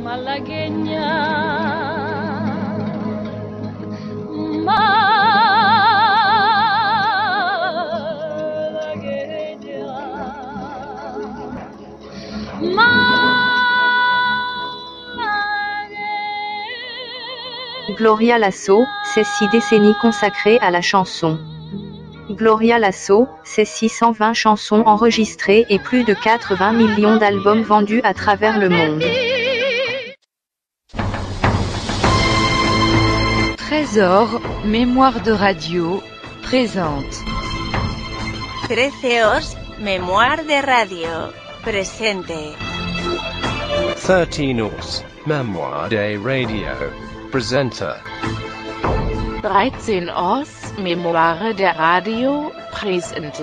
malagueña, Gloria Lasso, c'est 6 décennies consacrées à la chanson. Gloria Lasso, c'est 620 chansons enregistrées et plus de 80 millions d'albums vendus à travers le monde. Trésor, mémoire de radio, présente. Treceos, mémoire de radio, presente. 13os, mémoire de radio, presenta. 13os, mémoire de radio, presente.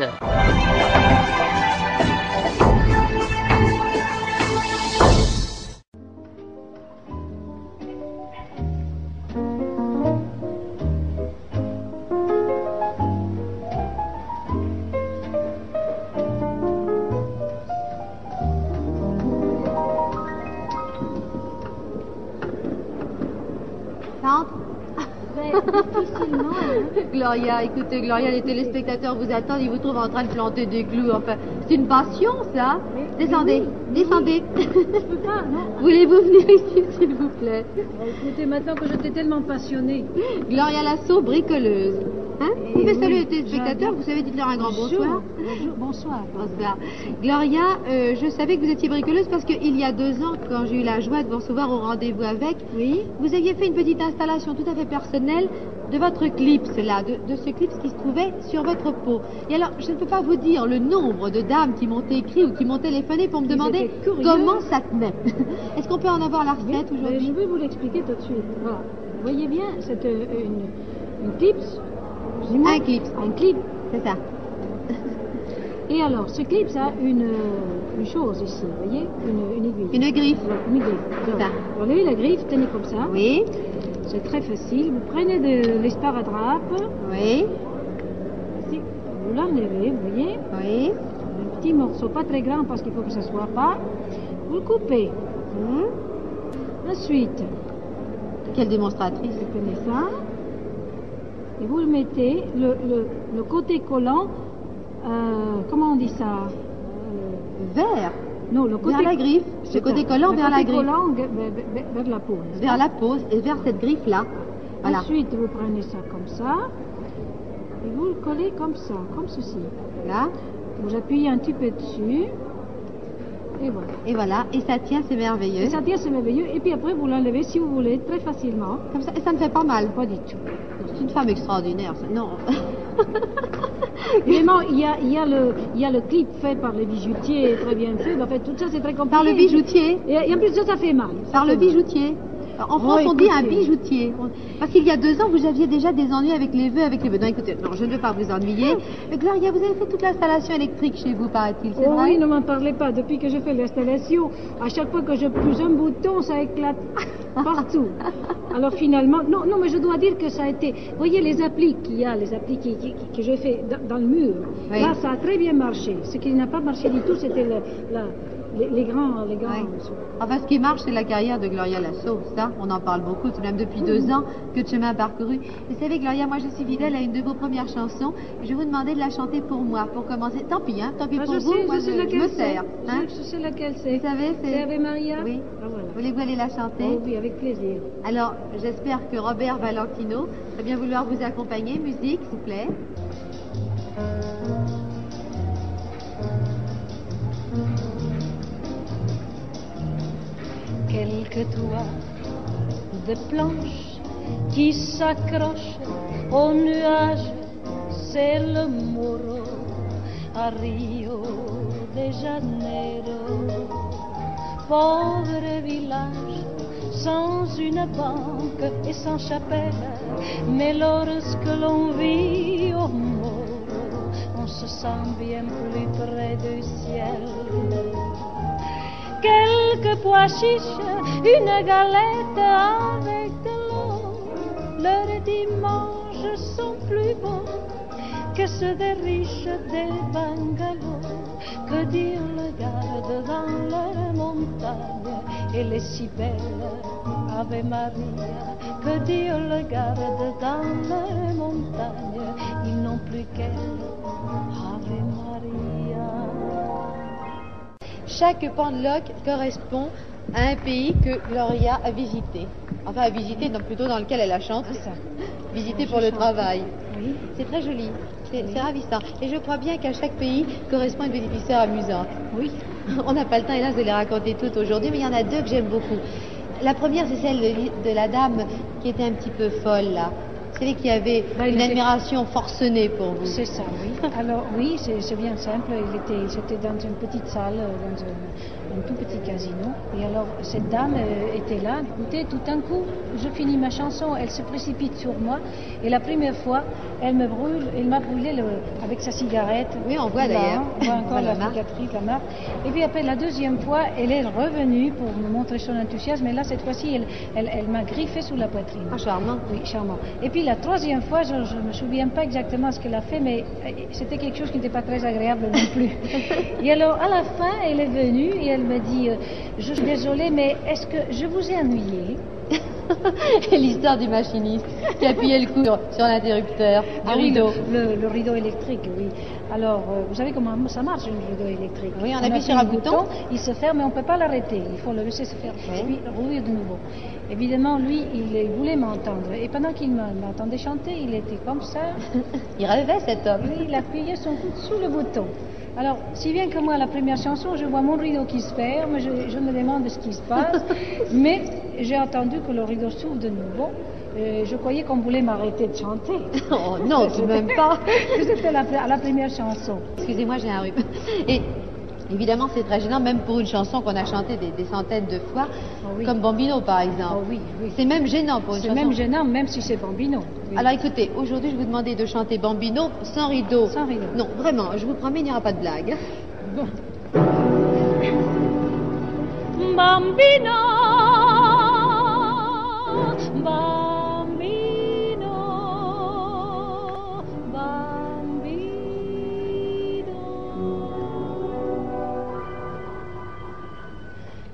Difficilement, hein. Gloria, écoutez, Gloria, les téléspectateurs vous attendent, ils vous trouvent en train de planter des clous. Enfin, c'est une passion, ça. Descendez, descendez. Je peux pas, non. Voulez-vous venir ici, s'il vous plaît? Écoutez, maintenant que j'étais tellement passionnée. Gloria Lasso, bricoleuse. Hein? Vous pouvez saluer les téléspectateurs, vous savez, dites-leur un grand bonsoir. Bonjour, bonsoir. Bonsoir. Gloria, je savais que vous étiez bricoleuse parce qu'il y a 2 ans, quand j'ai eu la joie de vous recevoir au rendez-vous avec, Oui. vous aviez fait une petite installation tout à fait personnelle de votre clip, de ce clip qui se trouvait sur votre peau. Et alors, je ne peux pas vous dire le nombre de dames qui m'ont écrit ou qui m'ont téléphoné pour me demander comment ça tenait. Est-ce qu'on peut en avoir la recette aujourd'hui? Je vais vous l'expliquer tout de suite. Voilà. Vous voyez bien, c'est une clip. Un clip. Un clip. C'est ça. Et alors, ce clip, ça a une chose ici, vous voyez, une aiguille. Une griffe. Une griffe. C'est ça. Vous enlevez la griffe, tenez comme ça. Oui. C'est très facile. Vous prenez de l'esparadrap. Oui. Ici, vous l'enlevez, vous voyez. Oui. Un petit morceau, pas très grand parce qu'il faut que ça ne soit pas. Vous le coupez. Ensuite, Quelle démonstratrice. vous prenez ça. Et vous le mettez, le côté collant, comment on dit ça? Vers. Non, le côté... Vers la griffe. Le côté collant vers la griffe. Le côté collant vers la peau. n'est-ce Vers pas? la peau et vers cette griffe-là. Voilà. Ensuite, vous prenez ça comme ça. Et vous le collez comme ça, comme ceci. Là. Vous appuyez un petit peu dessus. Et voilà. Et voilà. Et ça tient, c'est merveilleux. Et ça tient, c'est merveilleux. Et puis après, vous l'enlevez si vous voulez, très facilement. Comme ça, et ça ne fait pas mal. Pas du tout. C'est une femme extraordinaire, ça. Non. Vraiment, il y a le clip fait par les bijoutiers, très bien fait. En fait, tout ça, c'est très compliqué. Par le bijoutier. Et en plus, ça fait mal. Par le bijoutier. En France, on dit un écoutez. bijoutier. Parce qu'il y a 2 ans, vous aviez déjà des ennuis avec les vœux, Non, écoutez, non, je ne veux pas vous ennuyer. Mais Gloria, vous avez fait toute l'installation électrique chez vous, paraît-il, c'est Oh vrai? oui, ne m'en parlez pas. Depuis que j'ai fait l'installation, à chaque fois que je pousse un bouton, ça éclate partout. Alors finalement, non, mais je dois dire que ça a été... Vous voyez les applis qu'il y a, les applis que j'ai fait dans le mur. Oui. Là, ça a très bien marché. Ce qui n'a pas marché du tout, c'était les grands... Oui. Enfin, ce qui marche, c'est la carrière de Gloria Lasso. Ça, on en parle beaucoup. C'est même depuis 2 ans que de chemin parcouru. Vous savez, Gloria, moi, je suis fidèle à une de vos premières chansons. Et je vais vous demander de la chanter pour moi, pour commencer. Tant pis, hein. Tant pis pour vous. Moi, je me sers. Hein? Je sais laquelle c'est. Vous savez, C'est Ave Maria? Oui. Ah, voilà. Voulez-vous aller la chanter? Oh, oui, avec plaisir. Alors, j'espère que Robert Valentino va bien vouloir vous accompagner. Musique, s'il vous plaît. quelques toits de planches qui s'accrochent aux nuages, c'est le Moro à Rio de Janeiro. Pauvre village sans une banque et sans chapelle, mais lorsque l'on vit au Moro, on se sent bien plus près du ciel. Quelques pois chiches, une galette avec de l'eau, leurs dimanches sont plus beaux que ceux des riches des bungalows. Que dire le garde dans leur montagne, elle est si belle. Ave Maria, que Dieu le garde dans les montagnes, ils n'ont plus qu'elle. Ave Maria. Chaque pan de loc correspond à un pays que Gloria a visité. Enfin, a visité, donc plutôt dans lequel elle a chanté. Ah, ça. Visité pour le travail. Oui. C'est très joli, c'est ravissant. Et je crois bien qu'à chaque pays correspond une petite histoire amusante. Oui. On n'a pas le temps, hélas, de les raconter toutes aujourd'hui, mais il y en a deux que j'aime beaucoup. La première, c'est celle de la dame qui était un petit peu folle, là. Celle qui avait une admiration forcenée pour vous. C'est ça, oui. Alors, oui, c'est bien simple. C'était dans une petite salle, dans un tout petit casino. Et alors, cette dame était là. Écoutez, tout d'un coup, je finis ma chanson, elle se précipite sur moi. Et la première fois, elle m'a brûlé avec sa cigarette. Oui, on voit d'ailleurs. On voit encore la cicatrice, la marque. Et puis après, la deuxième fois, elle est revenue pour me montrer son enthousiasme. Et là, cette fois-ci, elle m'a griffé sous la poitrine. Ah, charmant. Oui, charmant. Et puis la troisième fois, je ne me souviens pas exactement ce qu'elle a fait, mais c'était quelque chose qui n'était pas très agréable non plus. Et alors, à la fin, elle est venue et elle me dit, je suis désolée, mais est-ce que je vous ai ennuyé? Et l'histoire du machiniste qui appuyait le coude sur l'interrupteur du rideau. Le rideau électrique, oui. Alors, vous savez comment ça marche, un rideau électrique? Oui, on appuie sur un bouton. Il se ferme, mais on ne peut pas l'arrêter. Il faut le laisser se fermer, puis rouvrir de nouveau. Évidemment, lui, il voulait m'entendre. Et pendant qu'il m'entendait chanter, il était comme ça. Il rêvait, cet homme. Oui, il appuyait son coude sous le bouton. Alors, si bien que moi, la première chanson, je vois mon rideau qui se ferme, je me demande ce qui se passe, mais j'ai entendu que le rideau s'ouvre de nouveau. Je croyais qu'on voulait m'arrêter de chanter. Oh non, tout de même pas. C'était la première chanson. Excusez-moi, j'ai un rhume. Et évidemment, c'est très gênant, même pour une chanson qu'on a chantée des centaines de fois, comme Bambino, par exemple. Oh oui, oui. C'est même gênant pour une chanson. C'est même gênant, même si c'est Bambino. Oui. Alors écoutez, aujourd'hui, je vais vous demander de chanter Bambino sans rideau. Sans rideau. Non, vraiment, je vous promets, il n'y aura pas de blague. Bon. Bambino, bambino, bambino.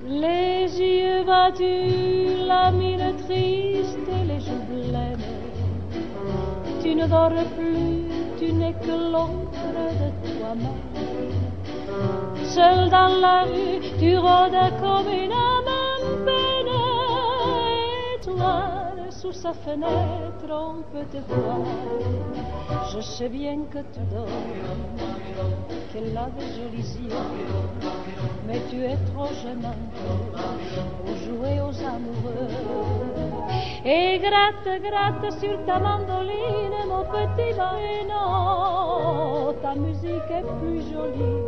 Les yeux battus, la mine triste et les joues blêmes. Tu ne dors plus, tu n'es que l'ombre de toi-même. Seul dans la rue, tu rôdes comme une âme en peine. Étoile, sous sa fenêtre, on peut te voir. Je sais bien que tu dors, qu'elle a de jolis yeux, mais tu es trop jeune encore pour jouer aux amoureux. Et gratte, gratte sur ta mandoline, mon petit bambino. Ta musique est plus jolie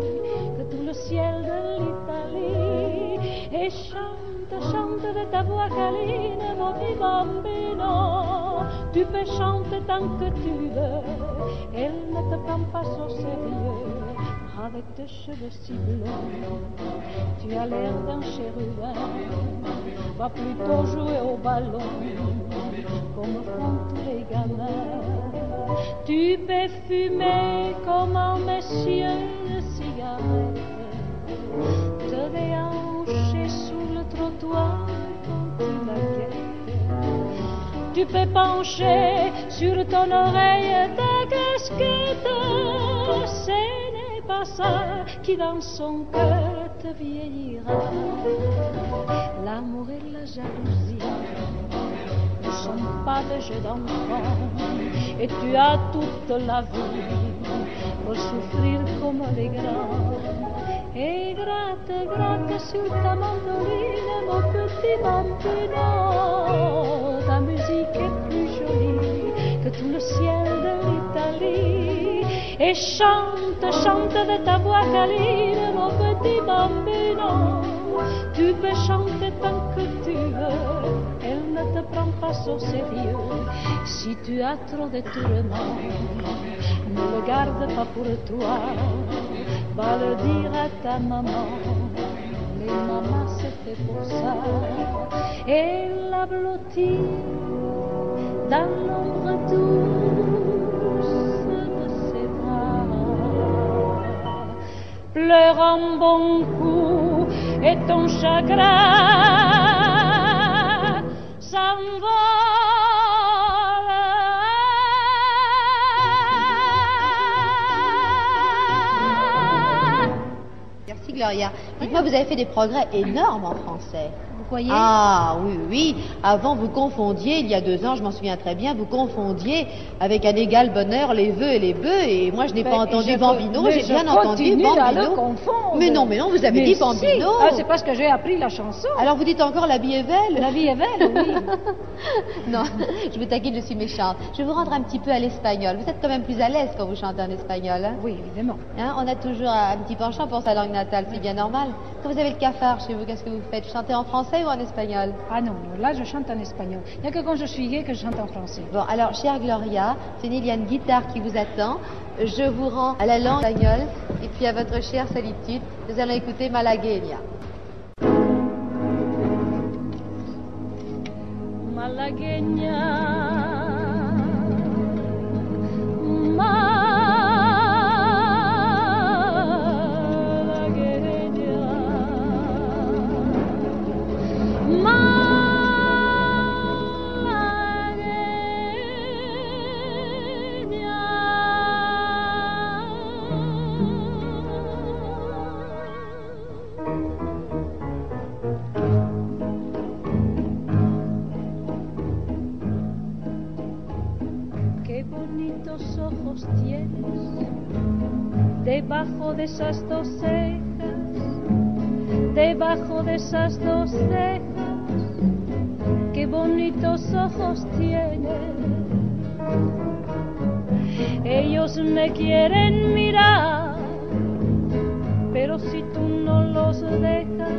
que tout le ciel de l'Italie. Et chante, chante de ta voix câline, mon petit bambino. Tu peux chanter tant que tu veux, elle ne te prend pas au sérieux. Avec tes cheveux si blonds, tu as l'air d'un chérubin. Va plutôt jouer au ballon, comme font tous les gamins. Tu peux fumer comme un monsieur de cigarette, te déhancher sous le trottoir quand tu la guettes. Tu peux pencher sur ton oreille ta casquette. Ce n'est pas ça qui dans son cœur te vieillira. L'amour et la jalousie ne sont pas des jeux d'enfants, et tu as toute la vie pour souffrir comme les grands. Et gratte, gratte sur ta mandoline, mon petit bambino. Ta musique est plus jolie que tout le ciel de l'Italie. Et chante, chante de ta voix câline, mon petit bambino. Tu peux chanter tant que tu veux, elle ne te prend pas au sérieux. Si tu as trop de tourments, ne le garde pas pour toi. Va le dire à ta maman, les mamans c'était pour ça. Et la blottit dans l'ombre douce de ses bras, pleure un bon coup et ton chagrin s'envole. Merci Gloria. Dites-moi, vous avez fait des progrès énormes en français. Vous voyez? Ah oui, oui. Avant, vous confondiez, il y a 2 ans, je m'en souviens très bien, vous confondiez avec un égal bonheur les vœux et les bœufs, et moi je n'ai pas entendu Bambino, j'ai bien entendu Bambino. Mais non, vous avez dit Bambino. Si. Ah, c'est parce que j'ai appris la chanson. Alors vous dites encore la vie est belle? La vie est belle, oui. Non, je vous taquine, je suis méchante. Je vais vous rendre un petit peu à l'espagnol. Vous êtes quand même plus à l'aise quand vous chantez en espagnol, hein? Oui, évidemment. Hein, on a toujours un petit penchant pour sa langue natale, c'est bien normal. Quand vous avez le cafard chez vous, qu'est-ce que vous faites? Vous chantez en français ou en espagnol? Ah non, là je chante en espagnol. Il n'y a que quand je suis gay que je chante en français. Bon, alors, chère Gloria, tenez, il y a une guitare qui vous attend. Je vous rends à la langue espagnole et puis à votre chère solitude. Nous allons écouter Malagueña. Malagueña. Debajo de esas 2 cejas, debajo de esas 2 cejas, qué bonitos ojos tienes. Ellos me quieren mirar, pero si tú no los dejas,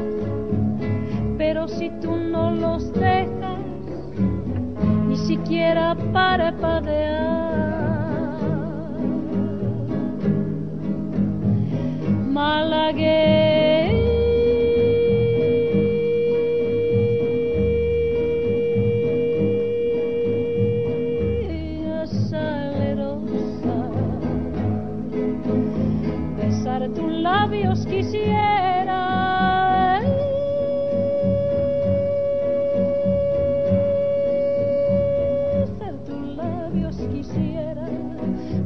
pero si tú no los dejas, ni siquiera parpadear. Malagueña salerosa, besar tus labios quisiera, besar tus labios quisiera,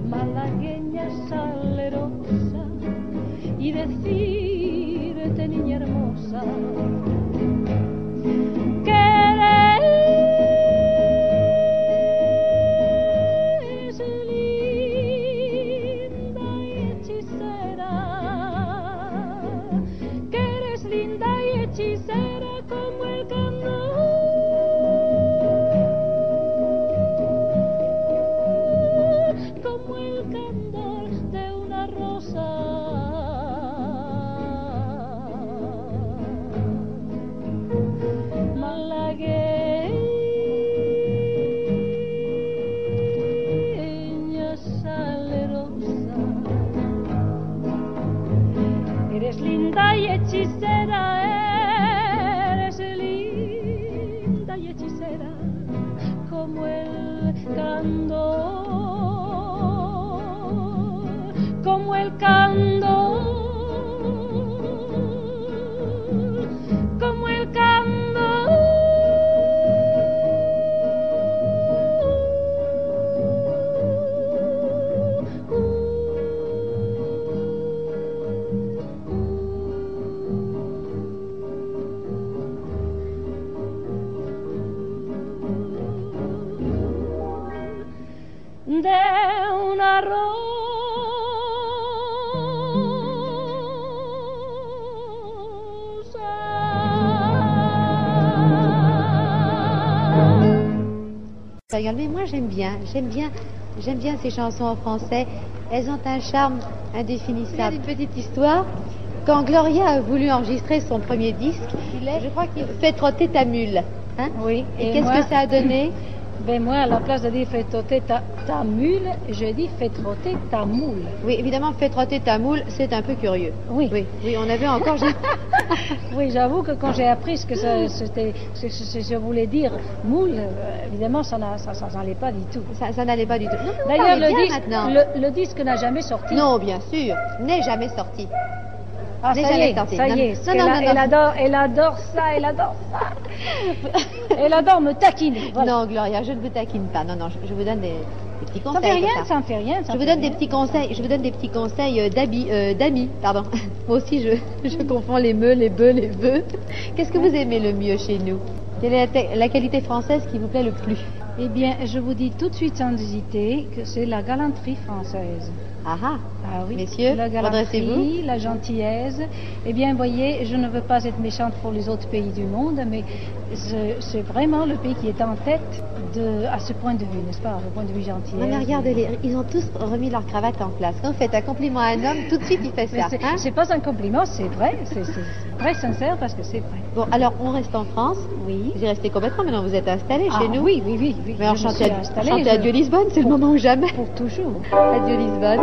malagueña salerosa, y decirte, niña hermosa, que eres linda y hechicera, que eres linda y hechicera como el candor, como el candor de una rosa. Malagueña salerosa, eres linda y hechicera, eres linda y hechicera como el candor, como el candor, como el candor. De una rosa. Mais moi j'aime bien ces chansons en français. Elles ont un charme indéfinissable. Une petite histoire. Quand Gloria a voulu enregistrer son premier disque, je crois qu'il fait trotter ta mule. Hein? Oui. Et qu'est-ce que ça a donné? Ben moi, à la place de dire fais trotter ta mule, je dis fais trotter ta moule. Oui, évidemment, fais trotter ta moule, c'est un peu curieux. Oui. Oui, on avait encore... Oui, j'avoue que quand j'ai appris ce que je voulais dire moule, évidemment, ça n'allait pas du tout. Ça n'allait pas du tout. D'ailleurs, le disque n'a jamais sorti. Non, bien sûr, n'est jamais sorti. Ah, N'ai ça jamais y est, sorti. ça y est. Non, non, non, non. Elle adore ça, elle adore ça. Elle adore me taquiner. Voilà. Non, Gloria, je ne vous taquine pas. Non, non, je vous donne des petits conseils. Ça fait rien, comme ça me fait rien. Je vous donne des petits conseils. Je vous donne des petits conseils d'amis. Pardon. Moi aussi, je confonds les meux, les bœufs, les vœux. Qu'est-ce que vous aimez le mieux chez nous? Quelle est la qualité française qui vous plaît le plus? Eh bien, je vous dis tout de suite sans hésiter que c'est la galanterie française. Ah ah. Ah oui, Messieurs, la redressez-vous. galanterie, la gentillesse. Eh bien, voyez, je ne veux pas être méchante pour les autres pays du monde, mais c'est vraiment le pays qui est en tête à ce point de vue, n'est-ce pas, au point de vue gentillesse. Non, mais regardez, ils ont tous remis leur cravate en place. Quand vous faites un compliment à un homme, tout de suite il fait Mais ça. Hein? c'est pas un compliment, c'est vrai, c'est très sincère parce que c'est vrai. Bon, alors on reste en France. Oui. Vous y restez complètement, maintenant vous êtes installés chez nous. Oui. Mais je me enchanté suis installée, adieu Lisbonne, c'est le moment ou jamais. pour toujours. Adieu Lisbonne.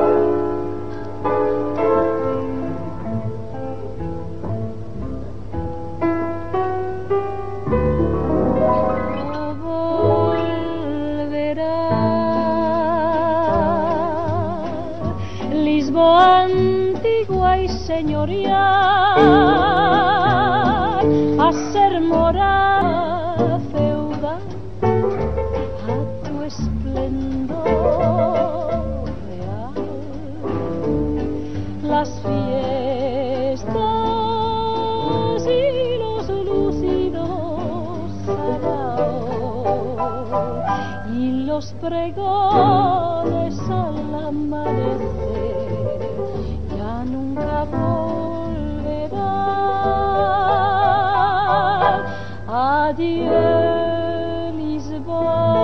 Lisboa antigua y señorial, a ser morada feudal, a tu esplendor real. Las fiestas y los lúcidos saraos y los pregones al amanecer ya nunca volverán. Adieu Lisbonne,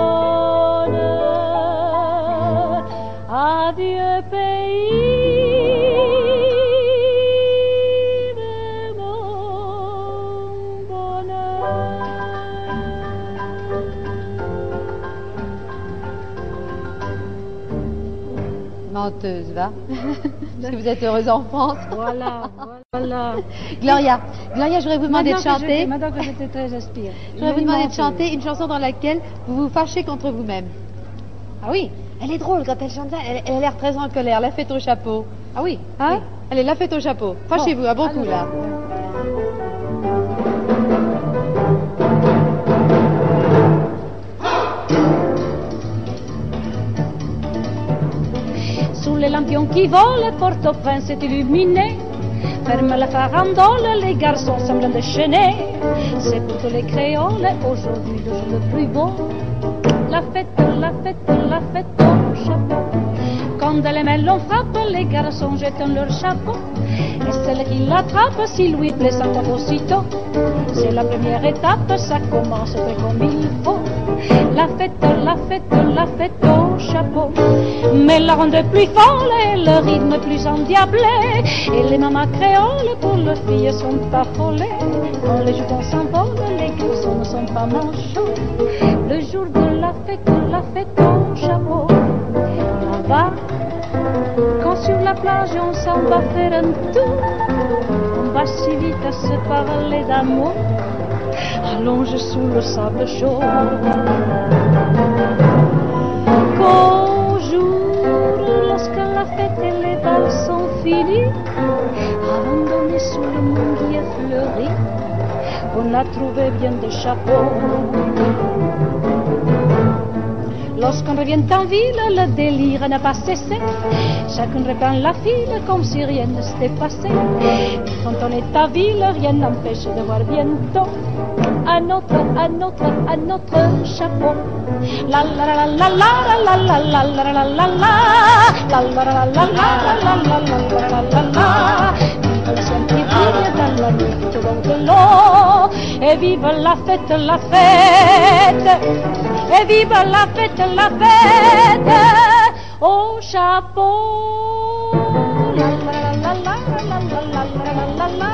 adieu pays de mon bonheur. Menteuse, va. Parce que vous êtes heureuse en France. Voilà. Gloria, je voudrais vous demander de chanter. Maintenant que j'étais très inspirée. Je voudrais vous demander de chanter une chanson dans laquelle vous vous fâchez contre vous-même. Ah oui. Elle est drôle quand elle chante ça. Elle a l'air très en colère. La fête au chapeau. Ah oui. Hein? Oui. Allez, la fête au chapeau. Fâchez-vous, à bon coup là. Sous les lampions qui volent, Port-au-Prince est illuminé. Ferme la farandole, les garçons semblent déchaînés. C'est pour tous les créoles, aujourd'hui le jour le plus beau. La fête au chapeau. Quand les melons frappent, les garçons jettent leur chapeau. Et celle qui l'attrape, s'il lui plaît, s'en va aussitôt. C'est la première étape, ça commence fait comme il faut. La fête au chapeau. Mais la ronde plus folle et le rythme plus endiablé. Et les mamas créoles pour leurs filles sont affolées. Quand les jupons s'envolent, les garçons ne sont pas manchots. Le jour de la fête au chapeau. Là-bas, quand sur la plage on s'en va faire un tour, on va si vite à se parler d'amour, allonge sous le sable chaud. Qu'au jour, lorsque la fête et les bals sont finis, abandonnés sous le monde qui est fleuri, on a trouvé bien des chapeaux. Lorsqu'on revient en ville, le délire n'a pas cessé. Chacun reprend la file comme si rien ne s'était passé. Et quand on est à ville, rien n'empêche de voir bientôt un autre chapeau. La la la la la la la la la la la la la la la la la la la la. Vive le ciel qui brille dans la nuit tout au long de l'eau. Et vive la fête, et vive la fête au chapeau. La la la la la la la la la.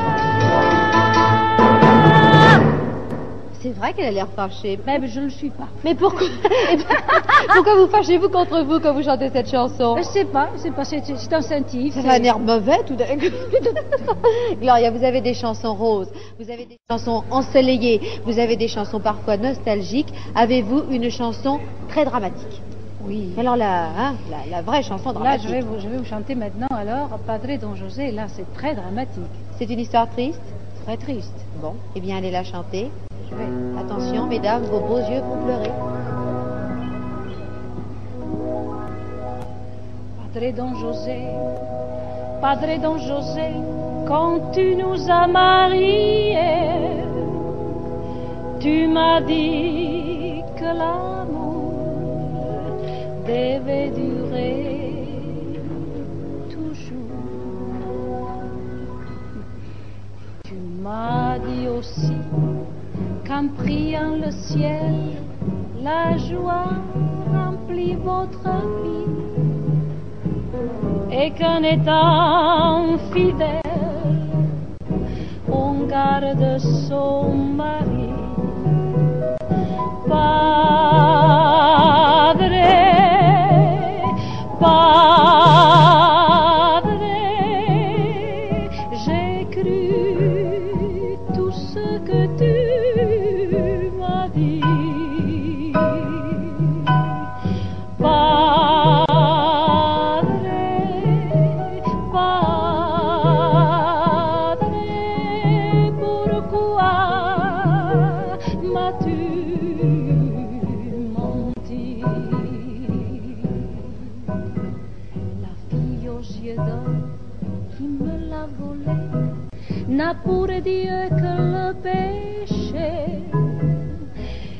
C'est vrai qu'elle a l'air fâchée. Mais je ne le suis pas. Mais pourquoi vous fâchez-vous contre vous quand vous chantez cette chanson? Je sais pas, c'est instinctif. Ça a un air mauvais tout d'un coup. Gloria, vous avez des chansons roses, vous avez des chansons ensoleillées, vous avez des chansons parfois nostalgiques. Avez-vous une chanson très dramatique? Oui. Alors la vraie chanson Là, dramatique. je vais vous chanter maintenant alors Padre Don José. Là, c'est très dramatique, C'est une histoire triste. très triste. Bon, eh bien allez la chanter. Je vais. Attention, mesdames, vos beaux yeux vont pleurer. Padre Don José, quand tu nous as mariés, tu m'as dit que l'amour devait durer toujours. Tu m'as dit aussi qu'en priant le ciel, la joie remplit votre vie. Et qu'en étant fidèle, on garde son mari. Padre, j'ai cru tout ce que tu m'as dit. N'a pour Dieu que le péché,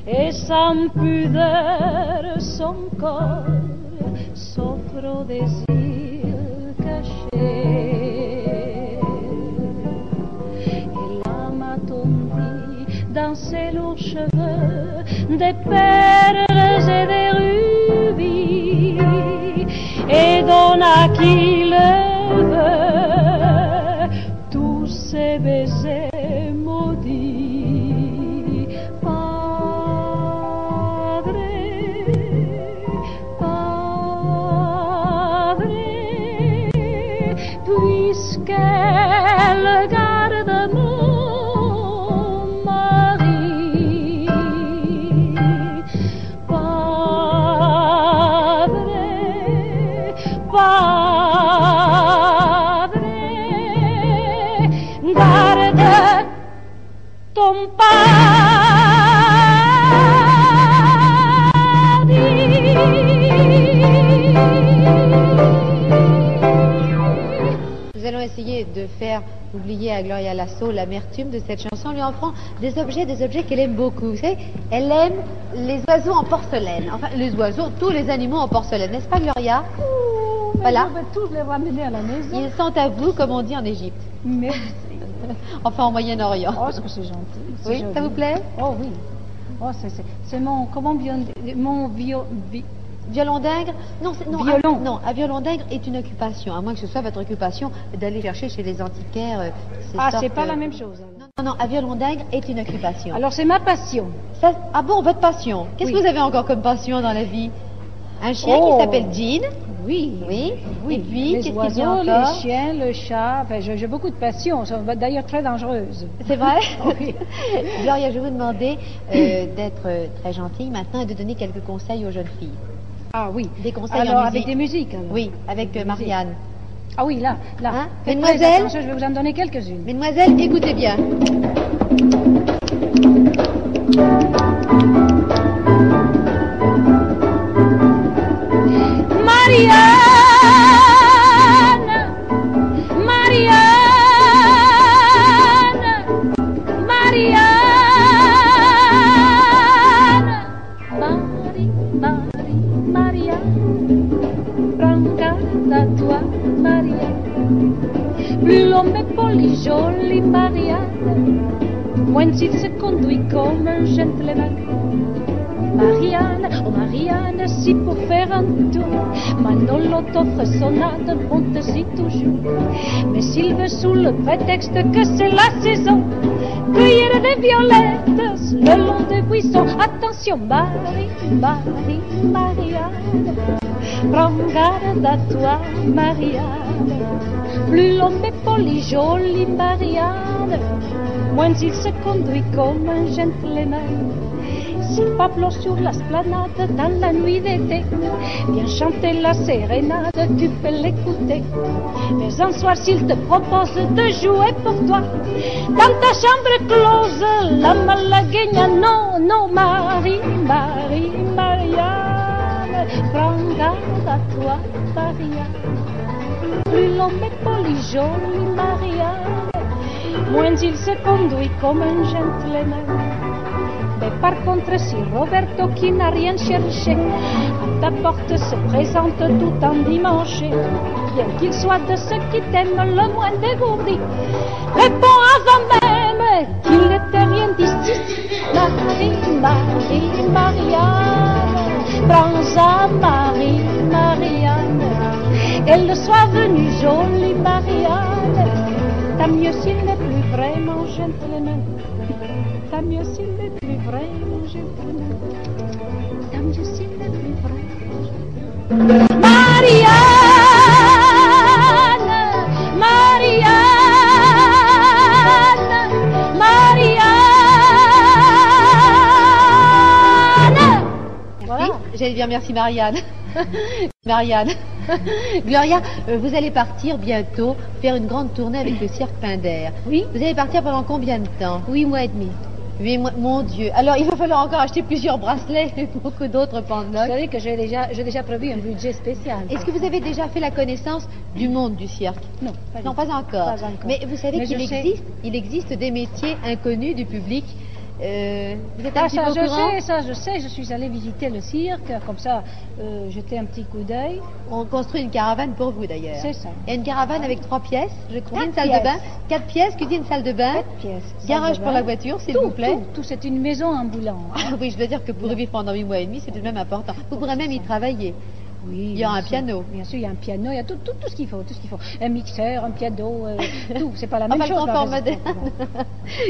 et sans pudeur son corps s'offre au désir caché. Et l'âme attendue dans ses lourds cheveux des perles et des rubis, et donne à qui le veut ces baisers maudits. Padre, puisqu'elle garde mon mari. Garde ton Nous allons essayer de faire oublier à Gloria Lasso l'amertume de cette chanson en lui offrant des objets qu'elle aime beaucoup. Vous savez, elle aime les oiseaux en porcelaine. Enfin, les oiseaux, tous les animaux en porcelaine, n'est-ce pas Gloria? Voilà. On va tous les ramener à la maison. Ils sont à vous, comme on dit en Égypte. Merci. Enfin, au Moyen-Orient. Oh, est-ce que c'est gentil. Oui, joli. ça vous plaît? Oh oui. Oh, c'est mon, mon Violon d'Ingres? Non, Violon. Non, un violon d'Ingres est une occupation, à moins que ce soit votre occupation d'aller chercher chez les antiquaires. C'est pas la même chose. Alors. Non, un violon d'Ingres est une occupation. Alors c'est ma passion. Ça, ah bon, votre passion? Qu'est-ce que vous avez encore comme passion dans la vie? Un chien qui s'appelle Jean? Oui. Oui. Et puis, les qu'est-ce qu'il y a oiseaux, encore? les chiens, le chat. Enfin, j'ai beaucoup de passions. Elles sont d'ailleurs très dangereuses. C'est vrai? Oui. Gloria, je vais vous demander d'être très gentille maintenant et de donner quelques conseils aux jeunes filles. Ah oui. Des conseils alors, en musique. avec des musiques. Alors. Oui, avec Marianne. Ah oui, là. Hein? Faites Mesdemoiselles? très attention, je vais vous en donner quelques-unes. Mesdemoiselles, écoutez bien. Plus l'homme est poli, joli Marianne, moins il se conduit comme un gentleman. Marianne, oh Marianne, si pour faire un tour, Manolo t'offre sonade, monte-y toujours. Mais s'il veut sous le prétexte que c'est la saison, cueillir des violettes le long des buissons. Attention, Marianne, prends garde à toi, Marianne. Plus l'homme est poli, joli Marianne, moins il se conduit comme un gentleman. Si Pablo sur l'esplanade dans la nuit d'été vient chanter la sérénade, tu peux l'écouter. Mais un soir s'il te propose de jouer pour toi dans ta chambre close, la malagueña, non, non, Marie, Marie, Marianne, prends garde à toi, Marianne. Plus l'homme est poli, joli, Marianne, moins il se conduit comme un gentleman. Mais par contre, si Roberto, qui n'a rien cherché, à ta porte se présente tout en dimanche, bien qu'il soit de ceux qui t'aiment le moins dégourdi, réponds avant même qu'il ne t'ait rien dit. Marie, Marie, Marianne, prends à Marie, Marianne, qu'elle soit venue jolie, Marianne. Tant mieux s'il n'est plus vraiment gentleman. Tant mieux s'il n'est plus vraiment gentleman. Tant mieux s'il n'est plus vraiment gentleman. Marianne, Marianne, Marianne. Voilà. J'allais dire merci Marianne. Marianne. Gloria, vous allez partir bientôt faire une grande tournée avec le cirque Pinder. Oui. Vous allez partir pendant combien de temps? 8 mois et demi. 8 mois, mon Dieu. Alors, il va falloir encore acheter plusieurs bracelets et beaucoup d'autres Vous pendeloques. savez que j'ai déjà prévu un budget spécial. Est-ce que vous avez déjà fait la connaissance du monde du cirque? Non, pas Non, du pas tout. encore. Pas encore. Mais vous savez Mais qu'il je sais. il existe des métiers inconnus du public. Vous êtes un Ah, petit ça, peu au courant? je sais, je suis allée visiter le cirque, comme ça, jeter un petit coup d'œil. On construit une caravane pour vous d'ailleurs. C'est ça. Il y a une caravane avec 3 pièces, je crois. Une 4 salle de bain. pièces. 4 pièces, cuisine, salle de bain. 4 pièces. Garage Salle de pour bain. la voiture, s'il Tout, vous plaît. Tout, c'est une maison ambulante. Ah oui, je dois dire que pour y vivre pendant 8 mois et demi, c'est tout de même important. Vous pourrez même y travailler. Oui, Il y a bien un sûr. piano. Bien sûr, il y a un piano, il y a tout ce qu'il faut, Un mixeur, un piano, tout. C'est pas la même Enfin, le chose. confort par moderne. exemple.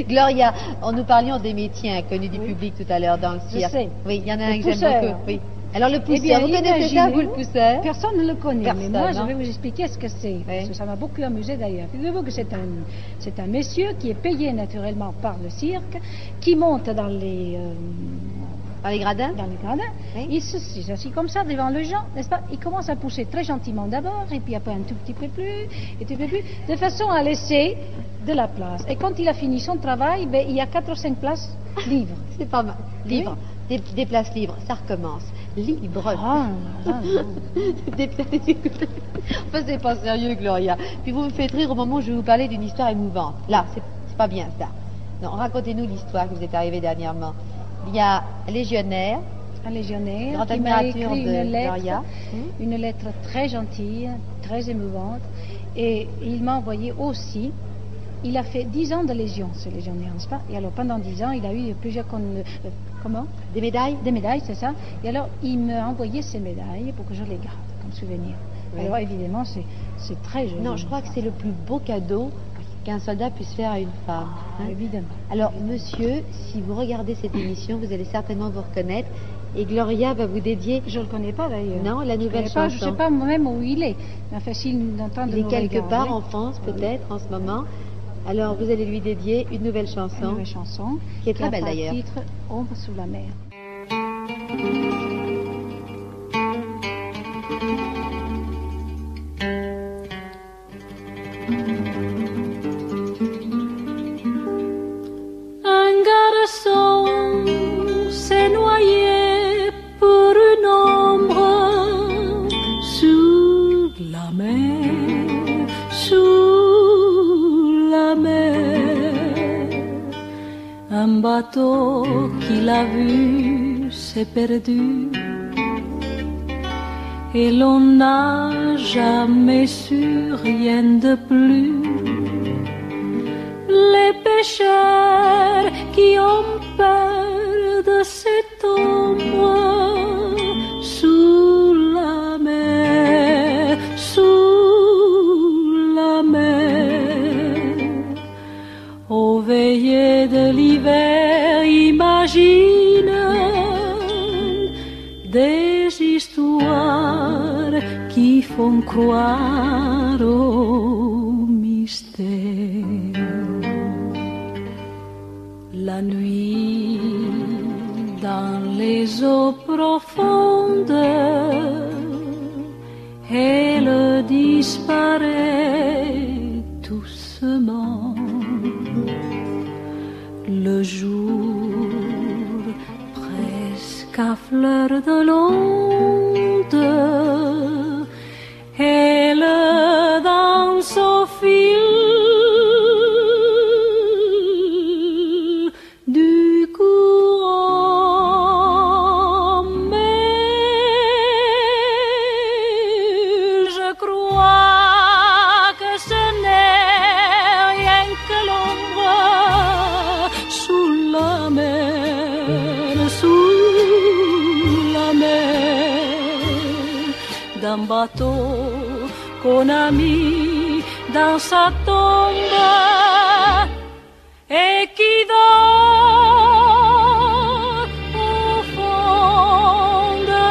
Gloria, nous parlions des métiers inconnus du public tout à l'heure dans le Je cirque. sais. Oui, il y en a Le un que j'aime pousseur. beaucoup. Oui. Alors le pousseur, Eh bien, vous connaissez ça, imaginez- vous, le pousseur? Personne ne le connaît, Personne, mais moi je hein. vais vous expliquer ce que c'est. Parce Oui. que ça m'a beaucoup amusé d'ailleurs. Figurez-vous que c'est un monsieur qui est payé naturellement par le cirque, qui monte dans les Par les gradins? gradins. Oui. Il s'assit comme ça devant les gens, n'est-ce pas? Il commence à pousser très gentiment d'abord, et puis après un tout petit peu plus, et tout petit peu plus, de façon à laisser de la place. Et quand il a fini son travail, ben, il y a 4 ou 5 places libres. C'est pas mal. Libre. Des places libres, ça recommence. Libre. Ah, non. Des places... Enfin, c'est pas sérieux, Gloria. Puis vous me faites rire au moment où je vais vous parler d'une histoire émouvante. Là, c'est pas bien ça. Non, racontez-nous l'histoire qui vous est arrivée dernièrement. Il y a un légionnaire, Un légionnaire grande qui m'a admirateur écrit de Gloria. une lettre très gentille, très émouvante, et il m'a envoyé aussi. Il a fait 10 ans de légion, ce légionnaire, n'est-ce pas? Et alors pendant 10 ans, il a eu plusieurs Des médailles? des médailles, c'est ça. Et alors il m'a envoyé ces médailles pour que je les garde comme souvenir. Oui. Alors évidemment, c'est très joli. Non, je crois que c'est le plus beau cadeau qu'un soldat puisse faire à une femme. Ah, hein. évidemment. Alors, monsieur, si vous regardez cette émission, vous allez certainement vous reconnaître. Et Gloria va vous dédier, Je ne le connais pas d'ailleurs. non, la Je nouvelle connais pas, je ne chanson. sais pas moi-même où il est. Mais enfin, s'il entend de Il est nous quelque regarder, part en France, peut-être, en ce moment. Alors, vous allez lui dédier une nouvelle une chanson. nouvelle chanson Qui est très a belle, pour d'ailleurs. titre Ombre sous la mer. Un garçon s'est noyé pour une ombre sous la mer, sous la mer. Un bateau qu'il a vu s'est perdu et l'on n'a jamais su rien de plus. Les pêcheurs qui ont peur de cette ombre sous la mer, sous la mer, aux veillées de l'hiver imaginent des histoires qui font croire au mystère. La nuit, dans les eaux profondes, elle disparaît doucement. Le jour, presque à fleur de l'onde, elle danse au fil du courant. Mais je crois que ce n'est rien que l'ombre sous la mer, d'un bateau qu'on a mis dans sa tombe et qui dort au fond de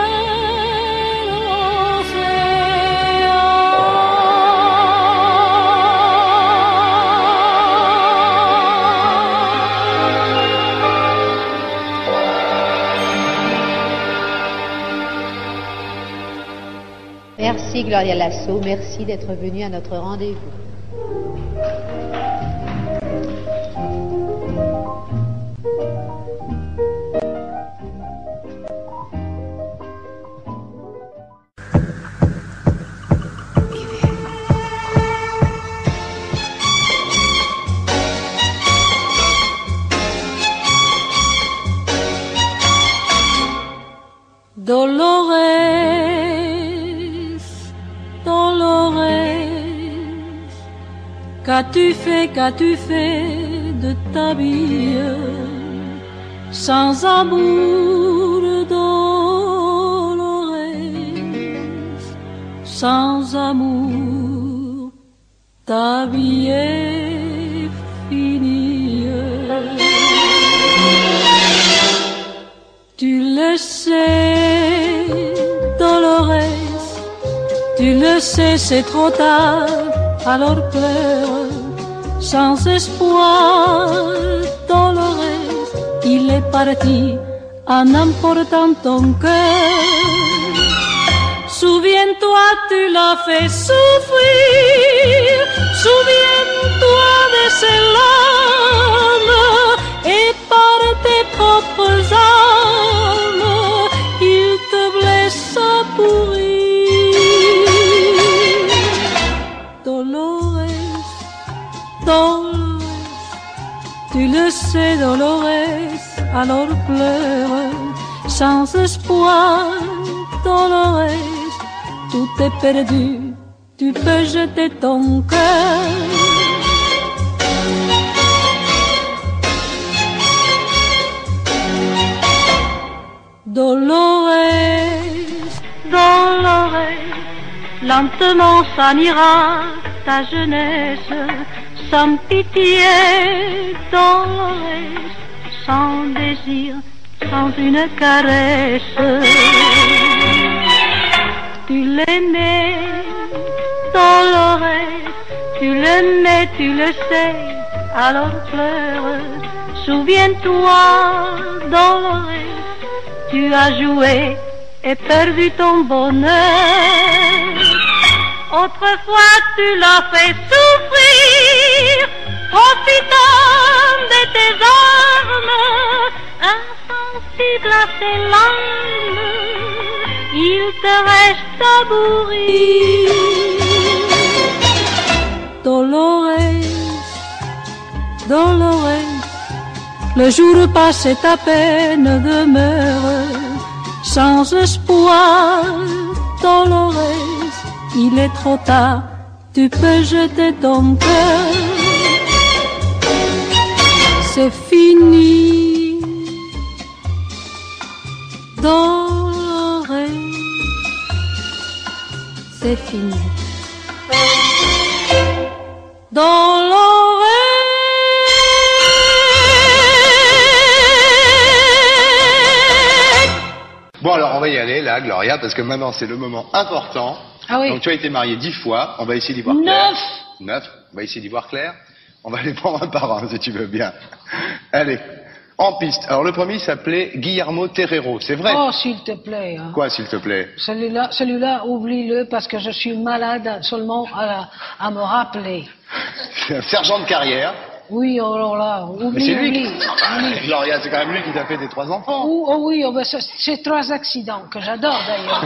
Merci Gloria Lasso, merci d'être venue à notre rendez-vous. Qu'as-tu fait de ta vie sans amour, Dolores, sans amour, ta vie est finie. Tu le sais, Dolores, tu le sais, c'est trop tard, alors pleure. Sans espoir, Dolores, il est parti en emportant ton cœur. Souviens-toi, tu l'as fait souffrir. Souviens-toi de ses larmes et par tes propres armes, il te blesse à pourrir. Dolores, Dolores, tu le sais, Dolores, alors pleure. Sans espoir, Dolores, tout est perdu, tu peux jeter ton cœur. Dolores, Dolores, lentement s'en ira ta jeunesse, sans pitié, Dolores, sans désir, sans une caresse. Tu l'aimais, Dolores, tu l'aimais, tu le sais, alors pleure. Souviens-toi, Dolores, tu as joué et perdu ton bonheur. Autrefois tu l'as fait souffrir, profitant de tes armes, insensible à ses larmes, il te reste à bourrir. Dolores, Dolores, le jour passe et ta peine demeure. Sans espoir, Dolores, il est trop tard, tu peux jeter ton cœur. C'est fini, Dolores, c'est fini. Dolores. Bon, alors on va y aller là, Gloria, parce que maintenant c'est le moment important. Ah oui. Donc tu as été mariée 10 fois, on va essayer d'y voir clair. 9. On va essayer d'y voir clair. On va les prendre un par un si tu veux bien. Allez, En piste. Alors le premier s'appelait Guillermo Terrero, c'est vrai? Oh, s'il te plaît. Hein. Quoi, s'il te plaît? Celui-là, oublie-le parce que je suis malade seulement à me rappeler. C'est un sergent de carrière. Oui, alors là, oublie. Gloria, c'est quand même lui qui t'a fait tes 3 enfants. Oh oui, ben c'est 3 accidents que j'adore d'ailleurs.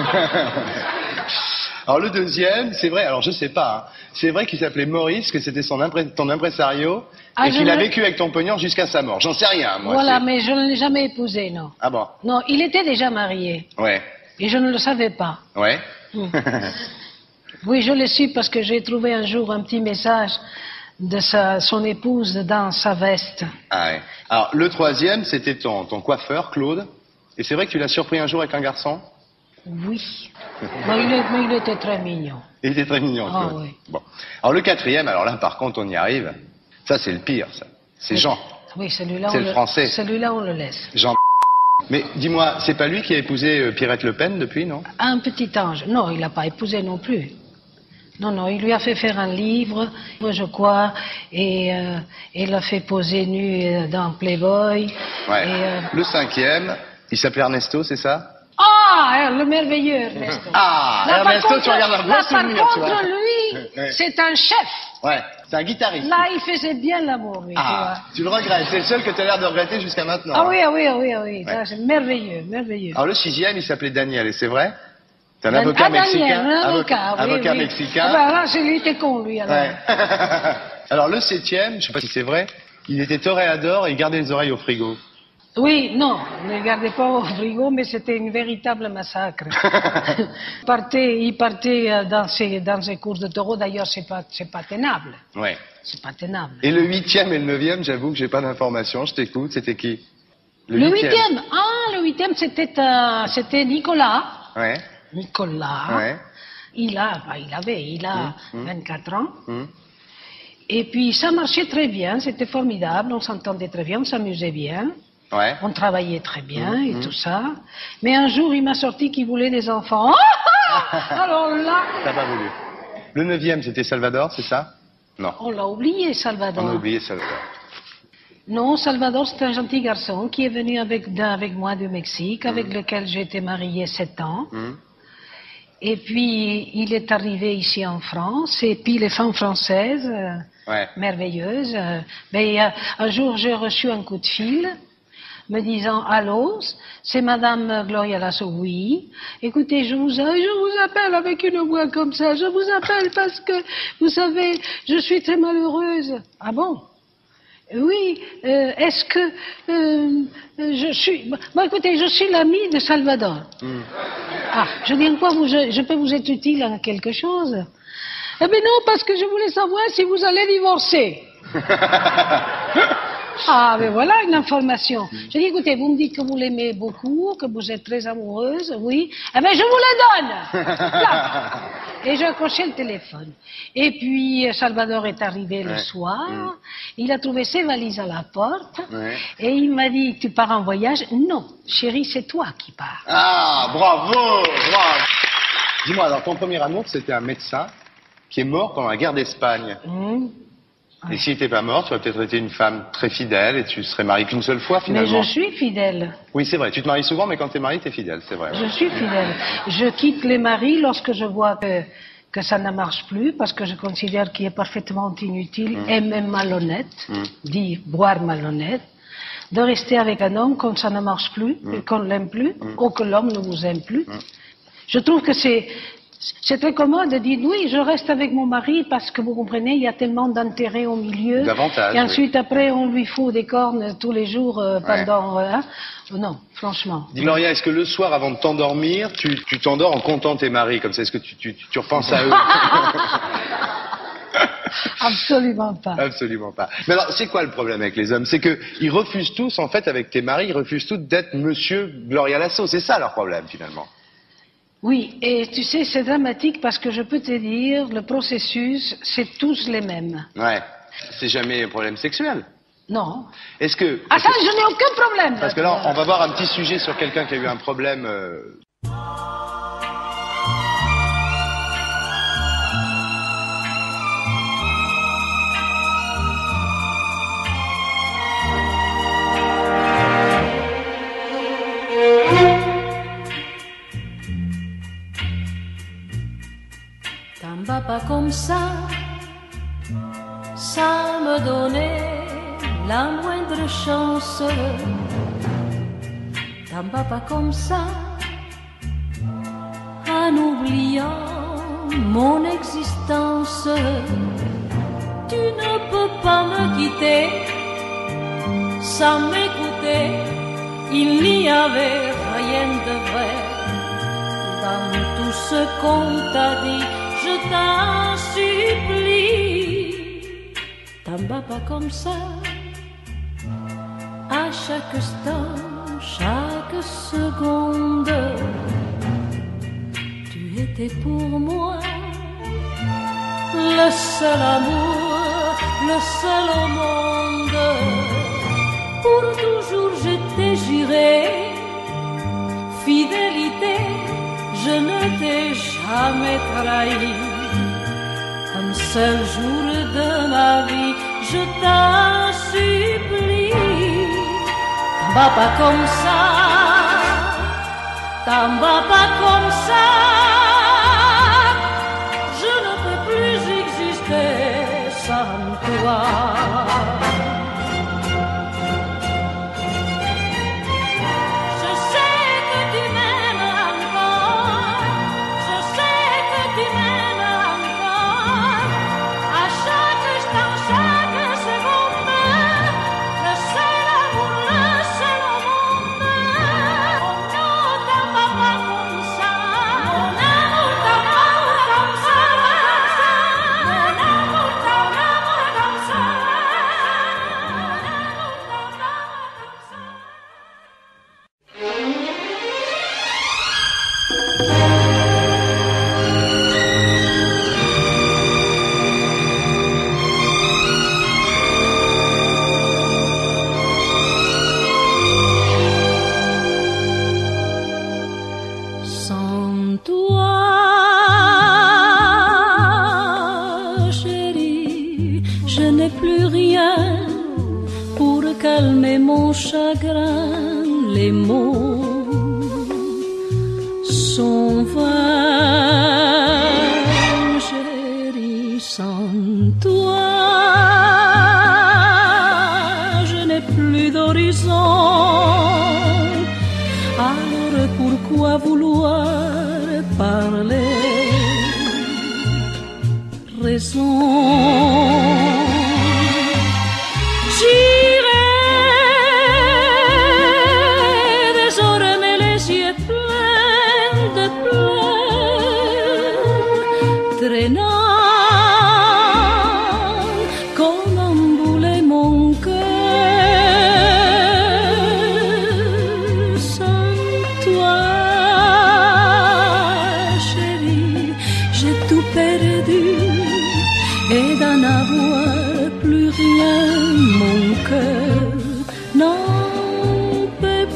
Alors le deuxième, c'est vrai, alors je sais pas, hein, c'est vrai qu'il s'appelait Maurice, que c'était ton impresario, et qu'il a vécu avec ton pognon jusqu'à sa mort. J'en sais rien, moi. Voilà, mais je ne l'ai jamais épousé, non. Ah bon? Non, il était déjà marié. Ouais. Et je ne le savais pas. Ouais. Oui, je l'ai su parce que j'ai trouvé un jour un petit message de son épouse dans sa veste. Ah ouais. Alors le troisième, c'était ton coiffeur, Claude, et c'est vrai que tu l'as surpris un jour avec un garçon? Oui. Mais il était très mignon. Il était très mignon, Claude. Ah oui. Bon. Alors le quatrième, alors là par contre on y arrive, ça c'est le pire, ça. C'est Jean. Oui, celui-là c'est le français. Celui-là on le laisse. Jean. Mais dis-moi, c'est pas lui qui a épousé Pierrette Le Pen depuis, non? Un petit ange. Non, il l'a pas épousé non plus. Non, il lui a fait faire un livre, je crois, et il l'a fait poser nu dans Playboy. Ouais. Et, Le cinquième, il s'appelait Ernesto, c'est ça? Ah, le merveilleux Ernesto. Ah, là, Ernesto, tu regardes un bon souvenir, par tu vois. contre, lui, c'est un chef. Ouais, c'est un guitariste. Là, il faisait bien l'amour, lui, tu le regrettes. C'est le seul que tu as l'air de regretter jusqu'à maintenant. Ah hein. oui. Ouais. Ça, c'est merveilleux. Alors le sixième, il s'appelait Daniel, et c'est vrai? C'est un avocat mexicain. Avocat mexicain. Ah ben là, il était con, lui, alors. Ouais. Alors le septième, je sais pas si c'est vrai, il était toréador et il gardait les oreilles au frigo. Oui, non, ne gardez pas au frigo, mais c'était une véritable massacre. Il partait dans ses courses de taureaux, d'ailleurs, c'est pas tenable. Ouais. C'est pas tenable. Et le huitième et le neuvième, j'avoue que j'ai pas d'informations, je t'écoute, c'était qui? Le huitième? Ah, le huitième, c'était Nicolas. Ouais. Nicolas. Ouais. Il a 24 ans. Mmh. Et puis, ça marchait très bien, c'était formidable, on s'entendait très bien, on s'amusait bien. Ouais. On travaillait très bien et tout ça. Mais un jour, il m'a sorti qu'il voulait des enfants. Alors là... T'as pas voulu. Le neuvième, c'était Salvador, c'est ça? Non. On l'a oublié, Salvador. On a oublié Salvador. Non, Salvador, c'est un gentil garçon qui est venu avec moi du Mexique, avec lequel j'ai été mariée 7 ans. Et puis, il est arrivé ici en France, et puis les femmes françaises, merveilleuses. Un jour, j'ai reçu un coup de fil, me disant, allô, c'est Madame Gloria Lasso, oui. Écoutez, je vous appelle avec une voix comme ça, je vous appelle parce que, vous savez, je suis très malheureuse. Ah bon? Oui, est-ce que je suis... Bon, écoutez, je suis l'amie de Salvador. Ah, je dis en quoi je peux vous être utile à quelque chose? Eh bien non, parce que je voulais savoir si vous allez divorcer. Ah, mais voilà une information. Je dis, écoutez, vous me dites que vous l'aimez beaucoup, que vous êtes très amoureuse, oui. Eh bien, je vous la donne. Là. Et j'ai accroché le téléphone. Et puis, Salvador est arrivé le soir. Il a trouvé ses valises à la porte. Et il m'a dit, tu pars en voyage? Non, chérie, c'est toi qui pars. Ah, bravo. Dis-moi, alors, ton premier amour, c'était un médecin qui est mort pendant la guerre d'Espagne. Et s'il n'était pas mort, tu aurais peut-être été une femme très fidèle et tu serais mariée qu'une seule fois finalement. Mais je suis fidèle. Oui, c'est vrai. Tu te maries souvent, mais quand tu es mariée, tu es fidèle, c'est vrai. Je suis fidèle. Je quitte les maris lorsque je vois que ça ne marche plus, parce que je considère qu'il est parfaitement inutile et même malhonnête, voire malhonnête, de rester avec un homme quand ça ne marche plus, et qu'on ne l'aime plus, ou que l'homme ne vous aime plus. Je trouve que c'est très commode de dire oui, je reste avec mon mari parce que vous comprenez, il y a tellement d'intérêt au milieu. Davantage. Et ensuite, après, on lui fout des cornes tous les jours pendant. Non, franchement. Dis Gloria, est-ce que le soir, avant de t'endormir, tu t'endors en comptant tes maris comme ça? Est-ce que tu repenses à eux? Absolument pas. Absolument pas. Mais alors, c'est quoi le problème avec les hommes? C'est qu'ils refusent tous, en fait, avec tes maris, ils refusent tous d'être Monsieur Gloria Lasso. C'est ça leur problème, finalement. Oui, et tu sais, c'est dramatique parce que je peux te dire, le processus, c'est tous les mêmes. Ouais. C'est jamais un problème sexuel. Non. Est-ce que... Ah ça, je n'ai aucun problème. Parce que là, on va voir un petit sujet sur quelqu'un qui a eu un problème... va pas comme ça, sans me donner la moindre chance. T'en vas pas comme ça, en oubliant mon existence. Tu ne peux pas me quitter sans m'écouter. Il n'y avait rien de vrai dans tout ce qu'on t'a dit. Je t'en supplie, t'en vas pas comme ça. À chaque instant, chaque seconde, tu étais pour moi le seul amour, le seul au monde. Pour toujours je t'ai juré fidélité, je ne t'ai jamais trahi. Un seul jour de ma vie, je t'en supplie, t'en vas pas comme ça, t'en vas pas comme ça. Je ne peux plus exister sans toi. Calmer mon chagrin, les mots sont vains, chérie, sans toi, je n'ai plus d'horizon. Alors pourquoi vouloir parler raison? Comme un boulet mon cœur, sans toi, chérie, j'ai tout perdu et d'en avoir plus rien, mon cœur n'en peut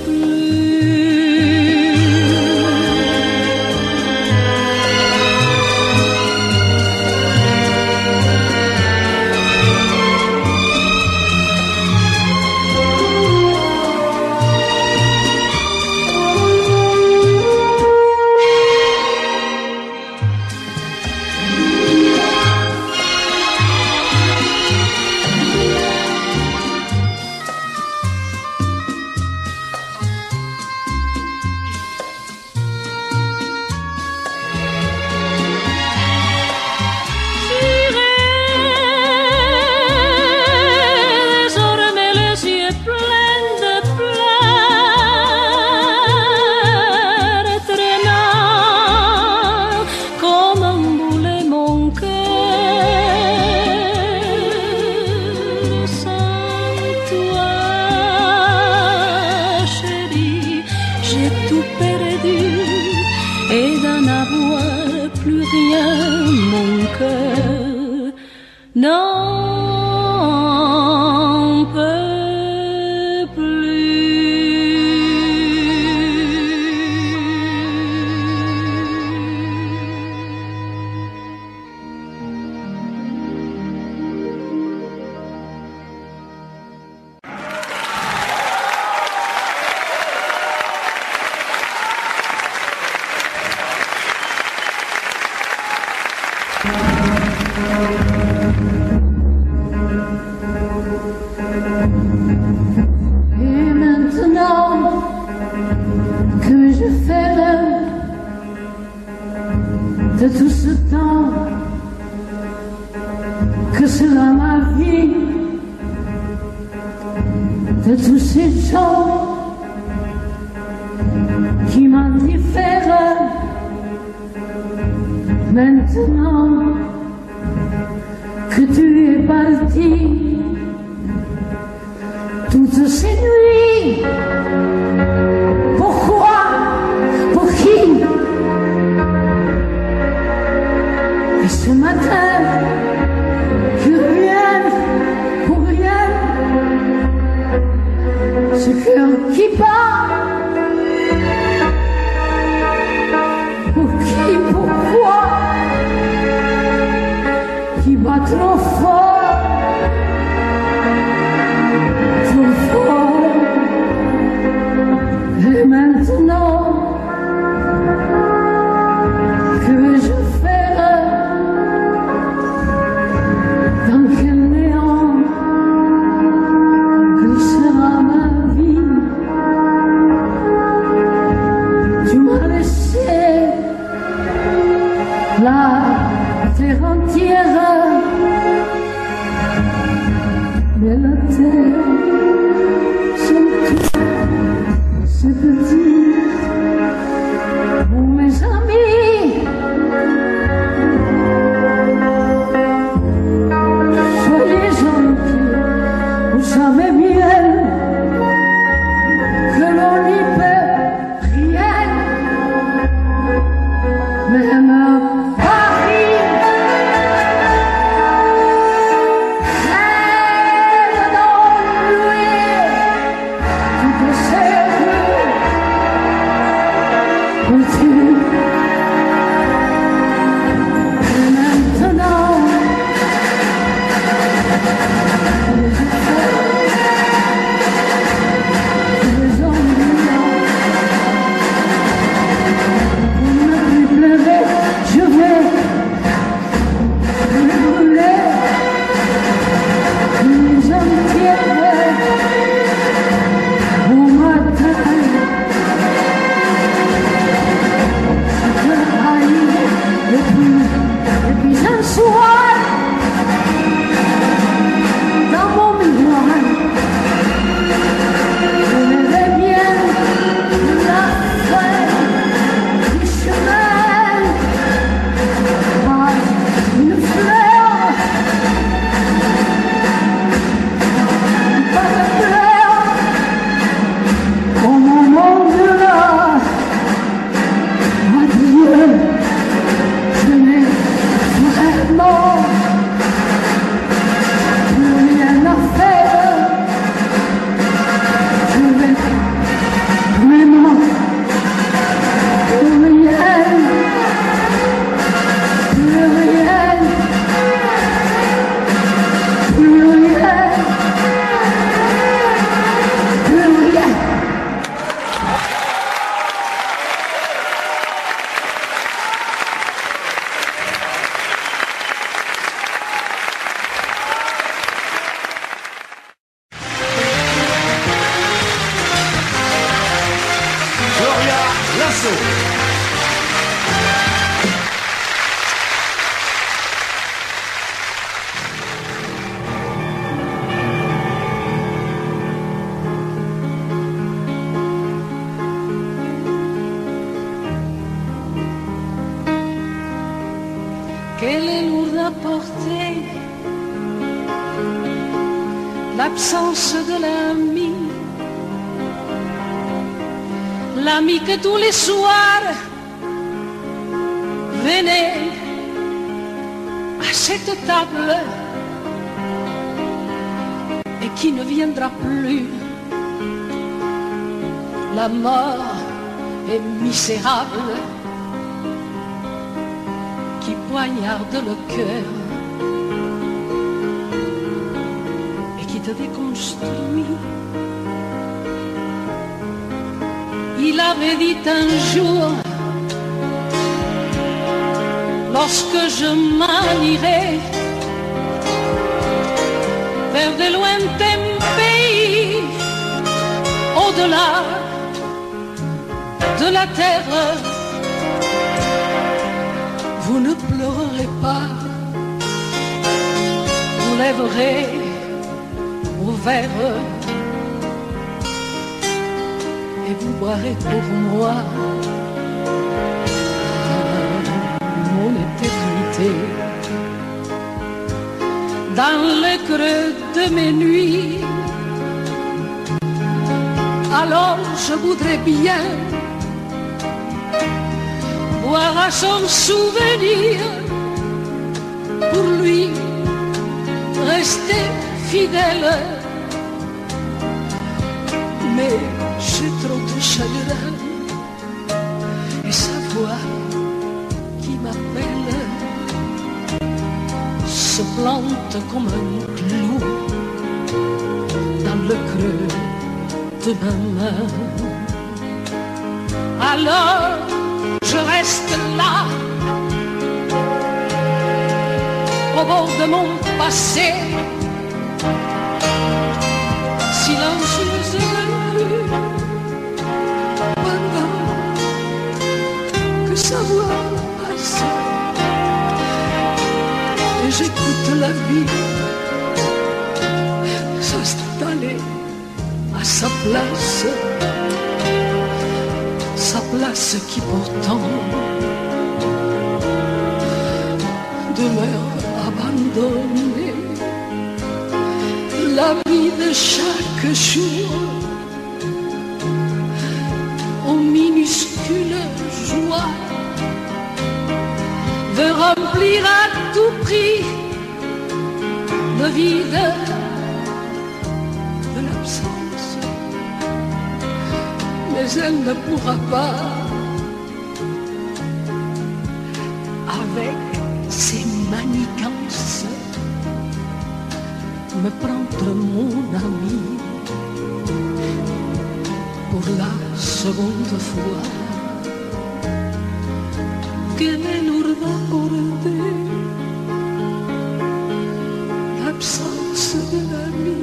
n'en peut plus. de tout ce temps que sera ma vie, de tous ces gens qui m'indiffèrent. Maintenant que tu es parti, toutes ces nuits, pourquoi, pour qui? Et ce matin, que rien, pour rien, ce cœur qui bat, pour qui, pourquoi, qui bat trop fort, trop fort. Et maintenant, que vais-je faire? Dans quel néant glissera ma vie? Tu m'as laissé la terre entière, mais la terre sans toi, c'est petit. Pour mes amis, soyez gentils, vous savez bien que l'on n'y peut rien, même Paris rêve d'ennuyer toutes ces rues où et maintenant, les ennuyants, pour ne plus pleurer, je vais brûler les entières au matin. Et puis un soir, dans mon miroir, je verrai bien la fin du chemin par une fleur, par une fleur, au moment de là, adieu. Je n'ai vraiment plus rien à faire. Je n'ai vraiment plus rien, plus rien, plus rien, plus rien. Gloria Lasso. Qu'elle est lourde à porter, l'absence de l'ami, l'ami que tous les soirs venait à cette table et qui ne viendra plus. La mort est misérable qui poignarde le cœur et qui te déconstruit. Il avait dit un jour, lorsque je m'en irai vers de lointains pays, au-delà de la terre, vous ne pleurerez pas, vous lèverez vos verres et vous boirez pour moi mon éternité. Dans le creux de mes nuits, alors je voudrais bien boire à son souvenir, pour lui rester fidèle. Mais j'ai trop de chagrin et sa voix qui m'appelle se plante comme un clou dans le creux de ma main. Alors je reste là, au bord de mon passé, silencieuse pendant que sa voix passe. Et j'écoute la vie s'installer à sa place qui pourtant demeure abandonnée. La vie de chaque jour aux minuscules joies veut remplir à tout prix le vide de l'absence, mais elle ne pourra pas avec ses manigances me prendre mon ami pour la seconde fois. Que me nous rapporter l'absence de l'ami,